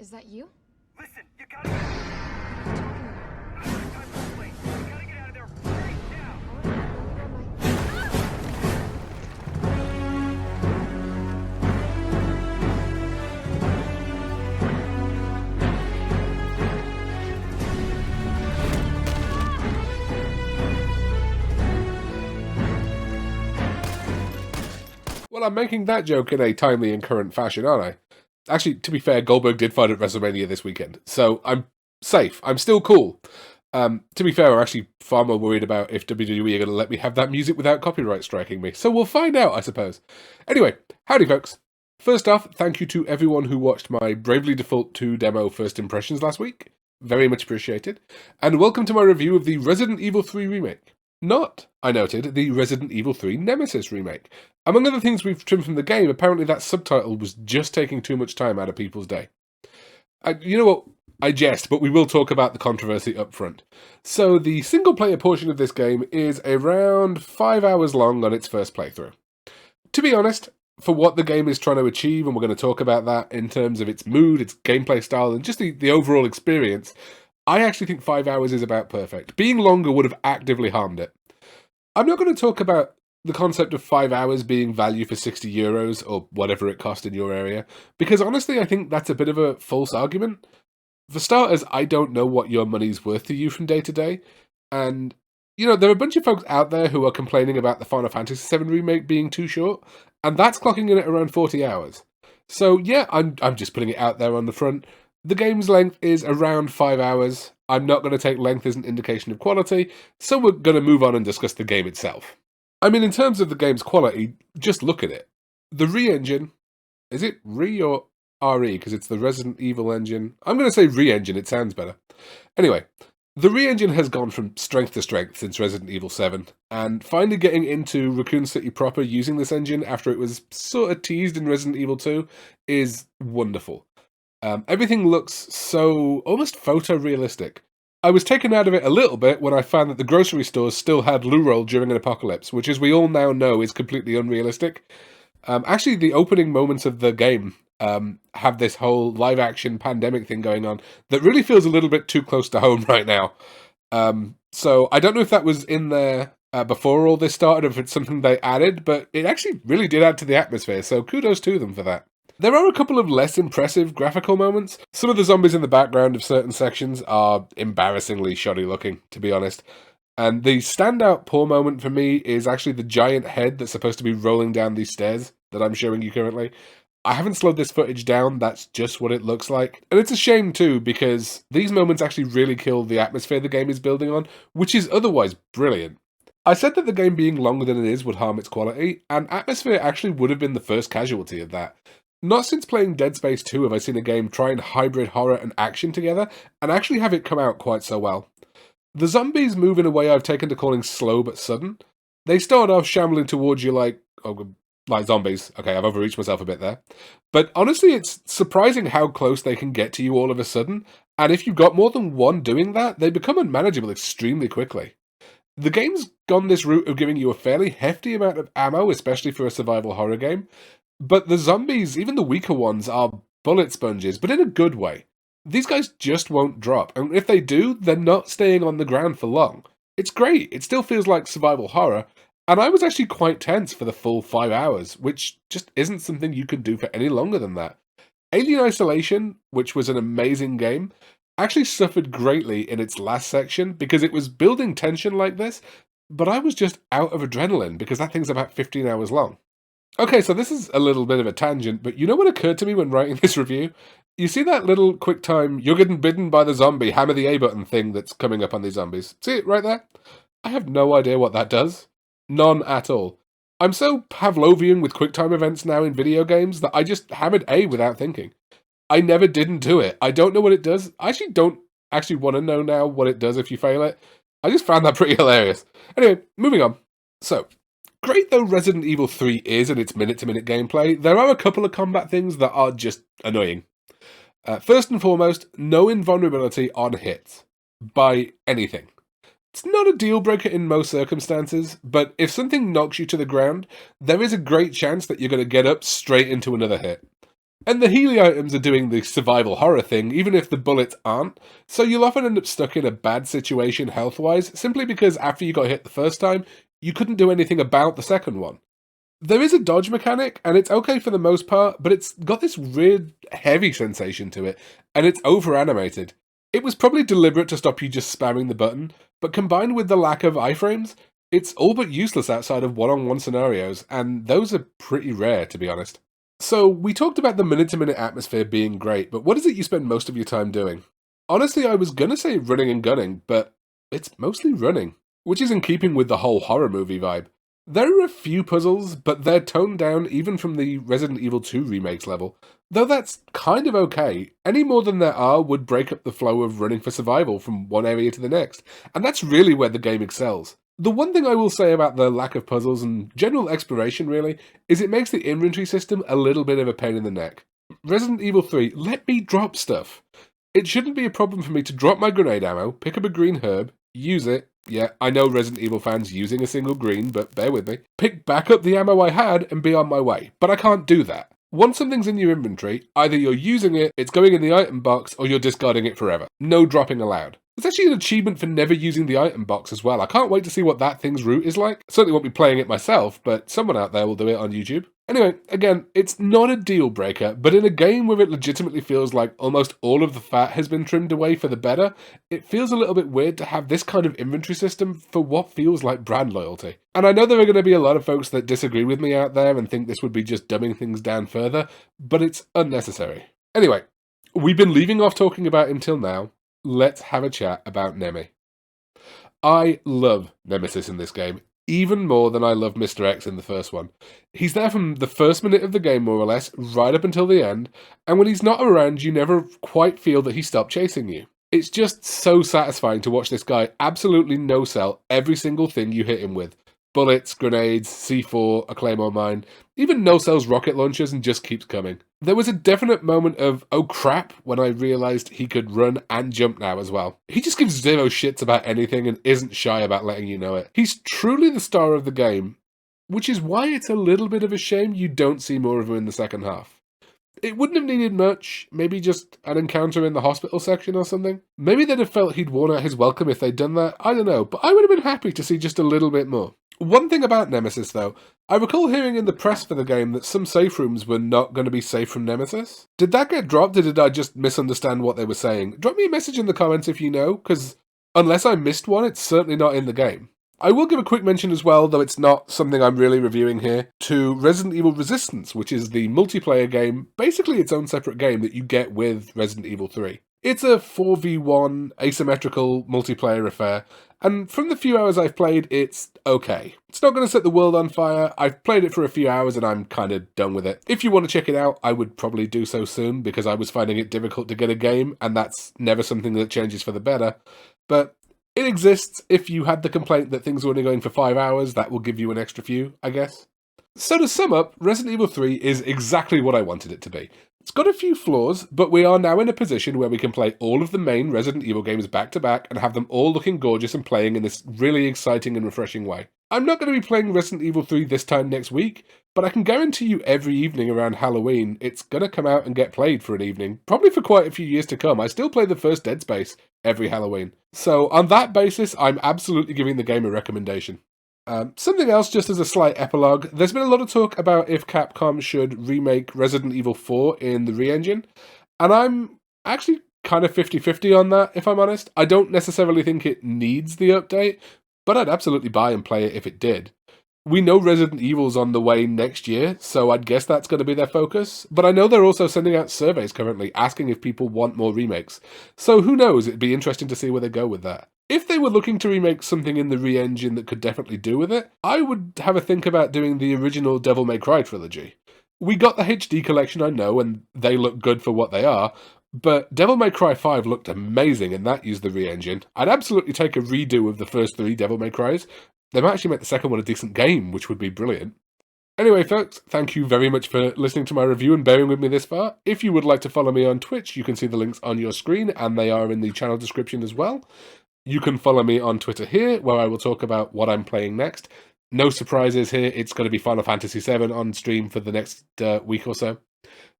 Is that you? Listen, you gotta get out of there. What are you talking about? Time to play. You gotta get out of there right now. Well, I'm making that joke in a timely and current fashion, aren't I? Actually, to be fair, Goldberg did fight at WrestleMania this weekend, so I'm safe. I'm still cool. To be fair, I'm actually far more worried about if WWE are going to let me have that music without copyright striking me. So we'll find out, I suppose. Anyway, howdy, folks. First off, thank you to everyone who watched my Bravely Default 2 demo first impressions last week. Very much appreciated. And welcome to my review of the Resident Evil 3 remake. Not, I noted, the Resident Evil 3 Nemesis remake. Among other things we've trimmed from the game, apparently that subtitle was just taking too much time out of people's day. You know what? I jest, but we will talk about the controversy up front. So the single-player portion of this game is around 5 hours long on its first playthrough. To be honest, for what the game is trying to achieve, and we're going to talk about that in terms of its mood, its gameplay style, and just the overall experience, I actually think 5 hours is about perfect. Being longer would have actively harmed it. I'm not going to talk about the concept of 5 hours being value for €60, or whatever it cost in your area, because honestly I think that's a bit of a false argument. For starters, I don't know what your money's worth to you from day to day, and, you know, there are a bunch of folks out there who are complaining about the Final Fantasy VII Remake being too short, and that's clocking in at around 40 hours. So yeah, I'm just putting it out there on the front. The game's length is around 5 hours. I'm not going to take length as an indication of quality, so we're going to move on and discuss the game itself. I mean, in terms of the game's quality, just look at it. The re-engine, is it re or RE? Because it's the Resident Evil engine. I'm going to say re-engine, it sounds better. Anyway, the re-engine has gone from strength to strength since Resident Evil 7, and finally getting into Raccoon City proper using this engine after it was sort of teased in Resident Evil 2 is wonderful. Everything looks so almost photorealistic. I was taken out of it a little bit when I found that the grocery stores still had loo roll during an apocalypse, which as we all now know is completely unrealistic. Actually, the opening moments of the game have this whole live-action pandemic thing going on that really feels a little bit too close to home right now. So I don't know if that was in there before all this started, or if it's something they added, but it actually really did add to the atmosphere, so kudos to them for that. There are a couple of less impressive graphical moments. Some of the zombies in the background of certain sections are embarrassingly shoddy looking, to be honest. And the standout poor moment for me is actually the giant head that's supposed to be rolling down these stairs that I'm showing you currently. I haven't slowed this footage down, that's just what it looks like. And it's a shame too, because these moments actually really kill the atmosphere the game is building on, which is otherwise brilliant. I said that the game being longer than it is would harm its quality, and atmosphere actually would have been the first casualty of that. Not since playing Dead Space 2 have I seen a game try and hybrid horror and action together, and actually have it come out quite so well. The zombies move in a way I've taken to calling slow but sudden. They start off shambling towards you like zombies. Okay, I've overreached myself a bit there. But honestly, it's surprising how close they can get to you all of a sudden, and if you've got more than one doing that, they become unmanageable extremely quickly. The game's gone this route of giving you a fairly hefty amount of ammo, especially for a survival horror game, but the zombies, even the weaker ones, are bullet sponges, but in a good way. These guys just won't drop, and if they do, they're not staying on the ground for long. It's great, it still feels like survival horror, and I was actually quite tense for the full 5 hours, which just isn't something you can do for any longer than that. Alien Isolation, which was an amazing game, actually suffered greatly in its last section because it was building tension like this, but I was just out of adrenaline because that thing's about 15 hours long. Okay, so this is a little bit of a tangent, but you know what occurred to me when writing this review? You see that little quick time, you're getting bitten by the zombie, hammer the A button thing that's coming up on these zombies? See it right there? I have no idea what that does. None at all. I'm so Pavlovian with QuickTime events now in video games that I just hammered A without thinking. I never didn't do it. I don't know what it does. I actually don't want to know now what it does if you fail it. I just found that pretty hilarious. Anyway, moving on. So, great though Resident Evil 3 is in its minute-to-minute gameplay, there are a couple of combat things that are just annoying. First and foremost, no invulnerability on hits. By anything. It's not a deal-breaker in most circumstances, but if something knocks you to the ground, there is a great chance that you're going to get up straight into another hit. And the Healy items are doing the survival horror thing, even if the bullets aren't, so you'll often end up stuck in a bad situation health-wise, simply because after you got hit the first time, you couldn't do anything about the second one. There is a dodge mechanic, and it's okay for the most part, but it's got this weird, heavy sensation to it, and it's over-animated. It was probably deliberate to stop you just spamming the button, but combined with the lack of iframes, it's all but useless outside of one-on-one scenarios, and those are pretty rare, to be honest. So, we talked about the minute-to-minute atmosphere being great, but what is it you spend most of your time doing? Honestly, I was gonna say running and gunning, but it's mostly running, which is in keeping with the whole horror movie vibe. There are a few puzzles, but they're toned down even from the Resident Evil 2 remakes level, though that's kind of okay. Any more than there are would break up the flow of running for survival from one area to the next, and that's really where the game excels. The one thing I will say about the lack of puzzles and general exploration, really, is it makes the inventory system a little bit of a pain in the neck. Resident Evil 3, let me drop stuff. It shouldn't be a problem for me to drop my grenade ammo, pick up a green herb, use it. Yeah, I know Resident Evil fans using a single green, but bear with me. Pick back up the ammo I had and be on my way. But I can't do that. Once something's in your inventory, either you're using it, it's going in the item box, or you're discarding it forever. No dropping allowed. There's actually an achievement for never using the item box as well. I can't wait to see what that thing's route is like. I certainly won't be playing it myself, but someone out there will do it on YouTube. Anyway, again, it's not a deal breaker, but in a game where it legitimately feels like almost all of the fat has been trimmed away for the better, it feels a little bit weird to have this kind of inventory system for what feels like brand loyalty. And I know there are going to be a lot of folks that disagree with me out there and think this would be just dumbing things down further, but it's unnecessary. Anyway, we've been leaving off talking about him till now. Let's have a chat about Nemi. I love Nemesis in this game, even more than I love Mr. X in the first one. He's there from the first minute of the game, more or less, right up until the end, and when he's not around, you never quite feel that he stopped chasing you. It's just so satisfying to watch this guy absolutely no-sell every single thing you hit him with. Bullets, grenades, C4, a claymore mine, even no-sells rocket launchers and just keeps coming. There was a definite moment of, oh crap, when I realised he could run and jump now as well. He just gives zero shits about anything and isn't shy about letting you know it. He's truly the star of the game, which is why it's a little bit of a shame you don't see more of him in the second half. It wouldn't have needed much, maybe just an encounter in the hospital section or something. Maybe they'd have felt he'd worn out his welcome if they'd done that, I don't know, but I would have been happy to see just a little bit more. One thing about Nemesis, though, I recall hearing in the press for the game that some safe rooms were not going to be safe from Nemesis. Did that get dropped, or did I just misunderstand what they were saying? Drop me a message in the comments if you know, because unless I missed one, it's certainly not in the game. I will give a quick mention as well, though it's not something I'm really reviewing here, to Resident Evil Resistance, which is the multiplayer game, basically its own separate game that you get with Resident Evil 3. It's a 4v1 asymmetrical multiplayer affair, and from the few hours I've played, it's okay. It's not going to set the world on fire. I've played it for a few hours and I'm kind of done with it. If you want to check it out, I would probably do so soon because I was finding it difficult to get a game, and that's never something that changes for the better. But it exists. If you had the complaint that things were only going for 5 hours, that will give you an extra few, I guess. So to sum up, Resident Evil 3 is exactly what I wanted it to be. It's got a few flaws, but we are now in a position where we can play all of the main Resident Evil games back to back and have them all looking gorgeous and playing in this really exciting and refreshing way. I'm not going to be playing Resident Evil 3 this time next week, but I can guarantee you every evening around Halloween, it's going to come out and get played for an evening, probably for quite a few years to come. I still play the first Dead Space every Halloween. So on that basis, I'm absolutely giving the game a recommendation. Something else, just as a slight epilogue, there's been a lot of talk about if Capcom should remake Resident Evil 4 in the re-engine, and I'm actually kind of 50-50 on that, if I'm honest. I don't necessarily think it needs the update, but I'd absolutely buy and play it if it did. We know Resident Evil's on the way next year, so I'd guess that's going to be their focus, but I know they're also sending out surveys currently asking if people want more remakes, so who knows, it'd be interesting to see where they go with that. If they were looking to remake something in the re-engine that could definitely do with it, I would have a think about doing the original Devil May Cry trilogy. We got the HD collection, I know, and they look good for what they are, but Devil May Cry 5 looked amazing and that used the re-engine. I'd absolutely take a redo of the first 3 Devil May Crys. They might actually make the second one a decent game, which would be brilliant. Anyway, folks, thank you very much for listening to my review and bearing with me this far. If you would like to follow me on Twitch, you can see the links on your screen, and they are in the channel description as well. You can follow me on Twitter here, where I will talk about what I'm playing next. No surprises here, it's going to be Final Fantasy VII on stream for the next week or so.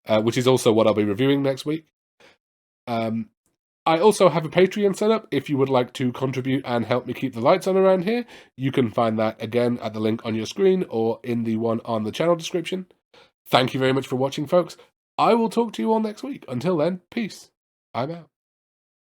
which is also what I'll be reviewing next week. I also have a Patreon set up. If you would like to contribute and help me keep the lights on around here, you can find that again at the link on your screen or in the one on the channel description. Thank you very much for watching, folks. I will talk to you all next week. Until then, peace. I'm out.